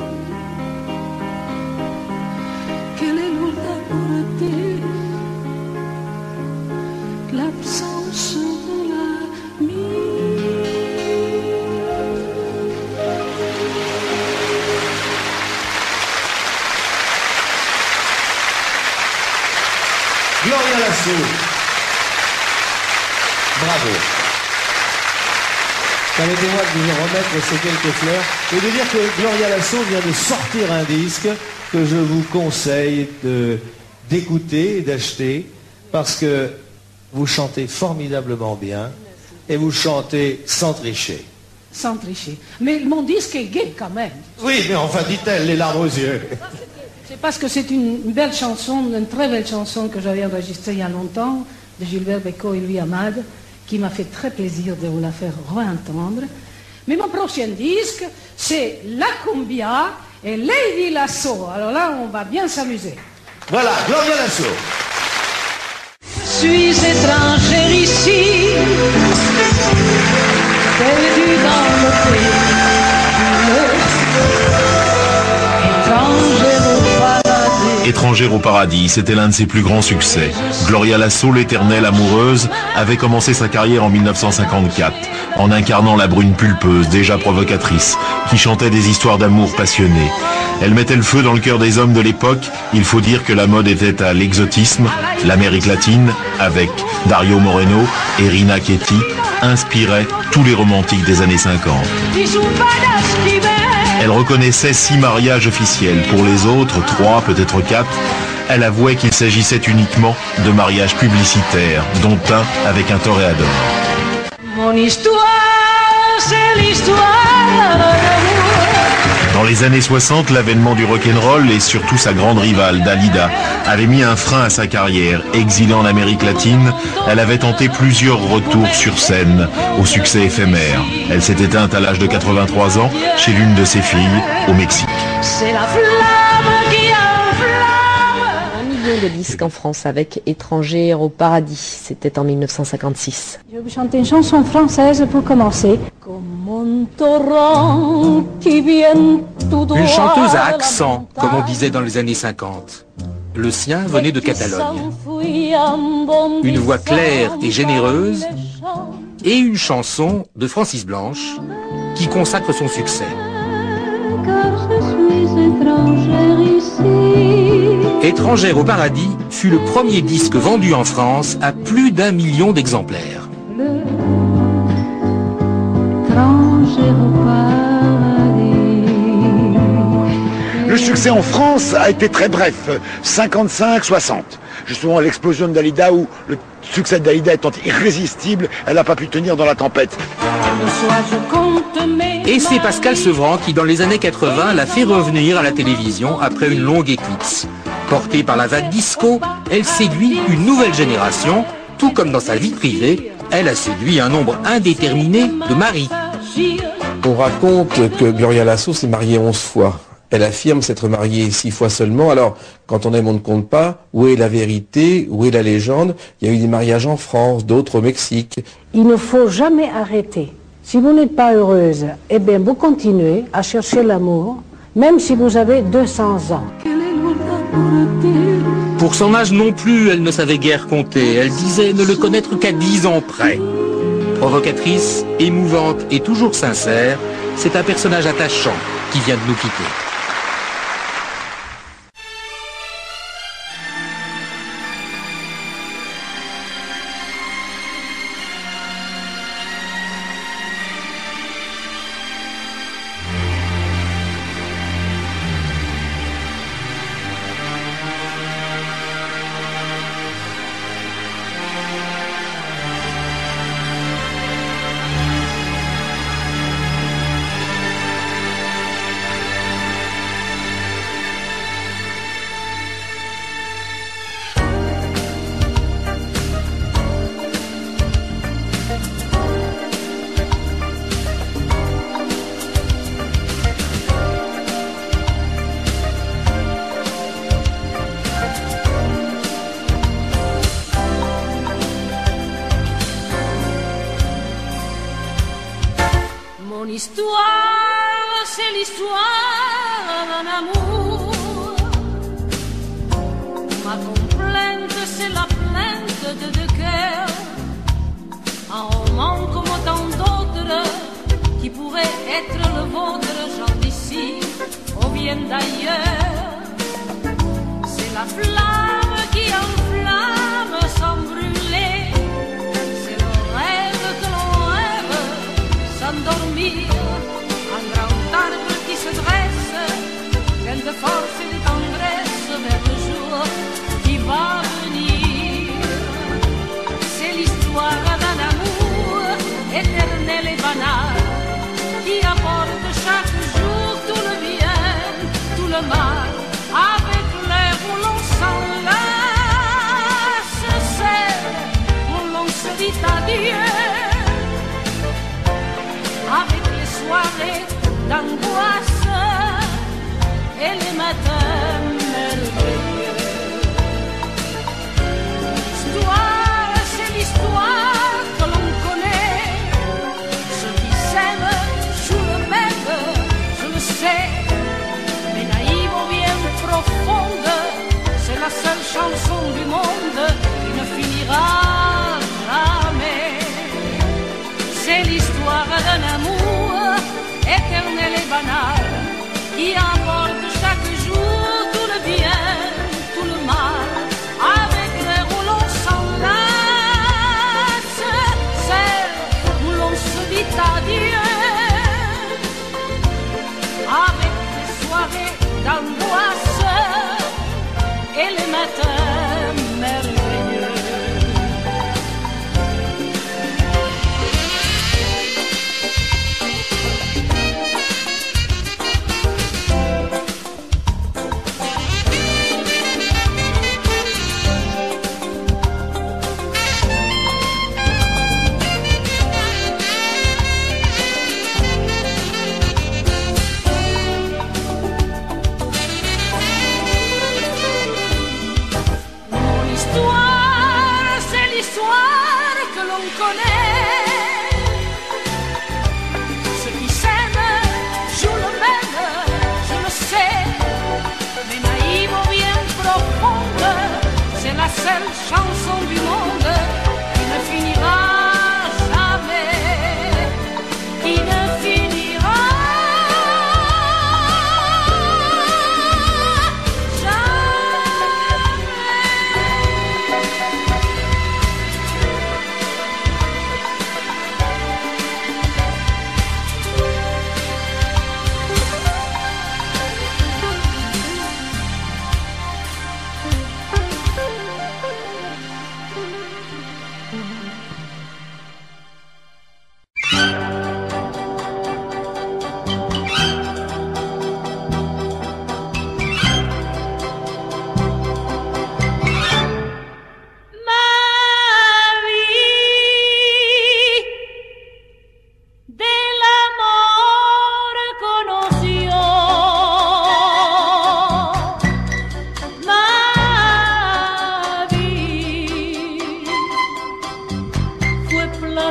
que nous rapporter l'absence de l'ami. Gloria Lasso. Bravo. Permettez-moi de vous remettre ces quelques fleurs et de dire que Gloria Lasso vient de sortir un disque que je vous conseille d'écouter et d'acheter parce que vous chantez formidablement bien et vous chantez sans tricher. Sans tricher. Mais mon disque est gai quand même. Oui, mais enfin, dit-elle, les larmes aux yeux. C'est parce que c'est une belle chanson, une très belle chanson que j'avais enregistrée il y a longtemps, de Gilbert Bécaud et Louis Amade, qui m'a fait très plaisir de vous la faire réentendre. Mais mon prochain disque, c'est La Cumbia et Lady Lasso. Alors là, on va bien s'amuser. Voilà, Gloria Lasso. Je suis étrangère ici, perdu dans le pays, étrangère au paradis. Étrangère au paradis, c'était l'un de ses plus grands succès. Gloria Lasso, l'éternelle amoureuse, avait commencé sa carrière en 1954, en incarnant la brune pulpeuse, déjà provocatrice, qui chantait des histoires d'amour passionnées. Elle mettait le feu dans le cœur des hommes de l'époque. Il faut dire que la mode était à l'exotisme. L'Amérique latine, avec Dario Moreno et Rina Ketty, inspirait tous les romantiques des années 50. Elle reconnaissait 6 mariages officiels. Pour les autres, 3, peut-être 4, elle avouait qu'il s'agissait uniquement de mariages publicitaires, dont un avec un toréador. Mon histoire, c'est l'histoire d'amour. Dans les années 60, l'avènement du rock'n'roll et surtout sa grande rivale, Dalida, avait mis un frein à sa carrière. Exilée en Amérique latine, elle avait tenté plusieurs retours sur scène, au succès éphémère. Elle s'est éteinte à l'âge de 83 ans, chez l'une de ses filles, au Mexique. C'est la flamme qui enflamme. 1 million de disques en France avec Étrangère au paradis. C'était en 1956. Je vais vous chanter une chanson française pour commencer. Comme un torrent qui vient tout droit. Une chanteuse à accent, comme on disait dans les années 50. Le sien venait de Catalogne. Une voix claire et généreuse et une chanson de Francis Blanche qui consacre son succès. Car je suis étrangère ici. Étrangère au paradis fut le premier disque vendu en France à plus d'1 million d'exemplaires. Étrangère au paradis. Le succès en France a été très bref, 55-60. Justement, l'explosion de Dalida, où le succès de Dalida étant irrésistible, elle n'a pas pu tenir dans la tempête. Et c'est Pascal Sevran qui, dans les années 80, l'a fait revenir à la télévision après une longue éclipse. Portée par la vague disco, elle séduit une nouvelle génération, tout comme dans sa vie privée, elle a séduit un nombre indéterminé de maris. On raconte que Gloria Lasso s'est mariée 11 fois. Elle affirme s'être mariée 6 fois seulement. Alors, quand on aime, on ne compte pas. Où est la vérité? Où est la légende? Il y a eu des mariages en France, d'autres au Mexique. Il ne faut jamais arrêter. Si vous n'êtes pas heureuse, eh bien, vous continuez à chercher l'amour, même si vous avez 200 ans. Pour son âge non plus, elle ne savait guère compter. Elle disait ne le connaître qu'à 10 ans près. Provocatrice, émouvante et toujours sincère, c'est un personnage attachant qui vient de nous quitter. L'histoire, c'est l'histoire d'un amour. Ma complainte, c'est la plainte de deux cœurs. Un roman comme tant d'autres qui pourrait être le vôtre, gens d'ici ou bien d'ailleurs. C'est la flamme qui enflamme sans brûler. C'est le rêve que l'on rêve sans dormir. Un grand arbre qui se dresse, plein de force et de tendresse vers le jour qui va venir. C'est l'histoire d'un amour éternel et banal qui apporte chaque jour tout le bien, tout le mal. Avec l'air où l'on s'enlace, celle où l'on se dit adieu. Avec les soirées d'angoisse et les matins merveilleux. L'histoire, c'est l'histoire que l'on connaît. Ceux qui s'aiment jouent le même, je le sais. Mais naïve ou bien profonde, c'est la seule chanson du monde qui ne finira jamais. C'est l'histoire d'un amour éternel et banal qui apporte chaque jour tout le bien, tout le mal. Avec l'air où l'on s'enlace, celle où l'on se dit adieu. Avec les soirées d'angoisse et les matins merveilleux. Ceux qui s'aiment jouent le même, je le sais. Mais naïve ou bien profonde, c'est la seule chanson du monde qui ne finira jamais.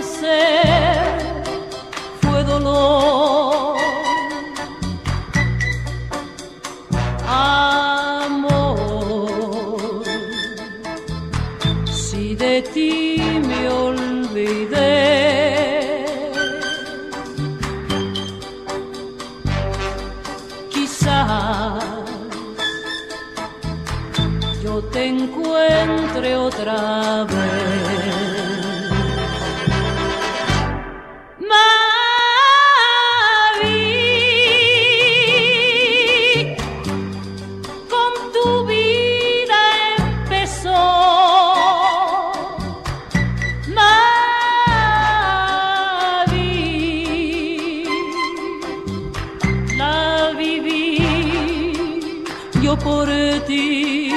placer fue dolor. Amor, si de ti me olvidé, quizás yo te encuentre otra vez. Por ti,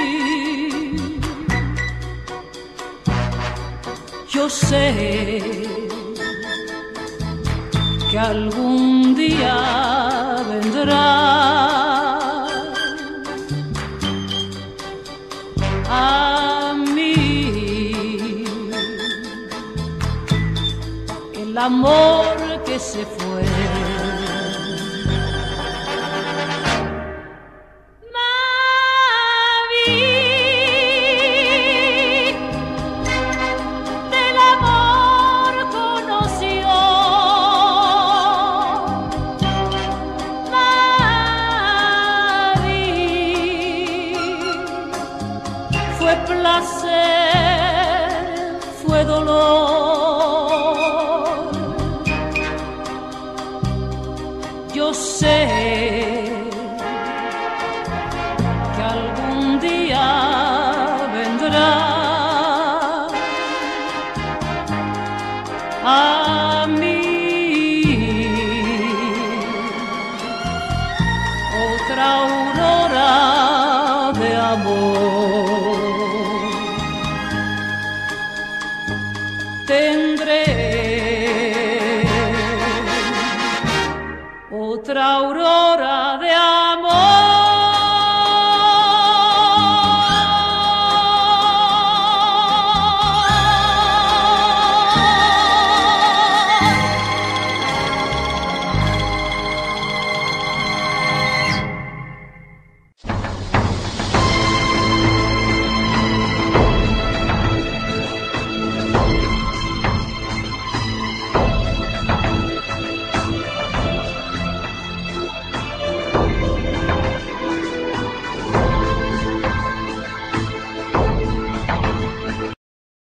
yo sé que algún día vendrá a mí el amor que se fue. Fue dolor. Yo sé que algún día vendrá a mí otra aurora de amor. Tendré otra aurora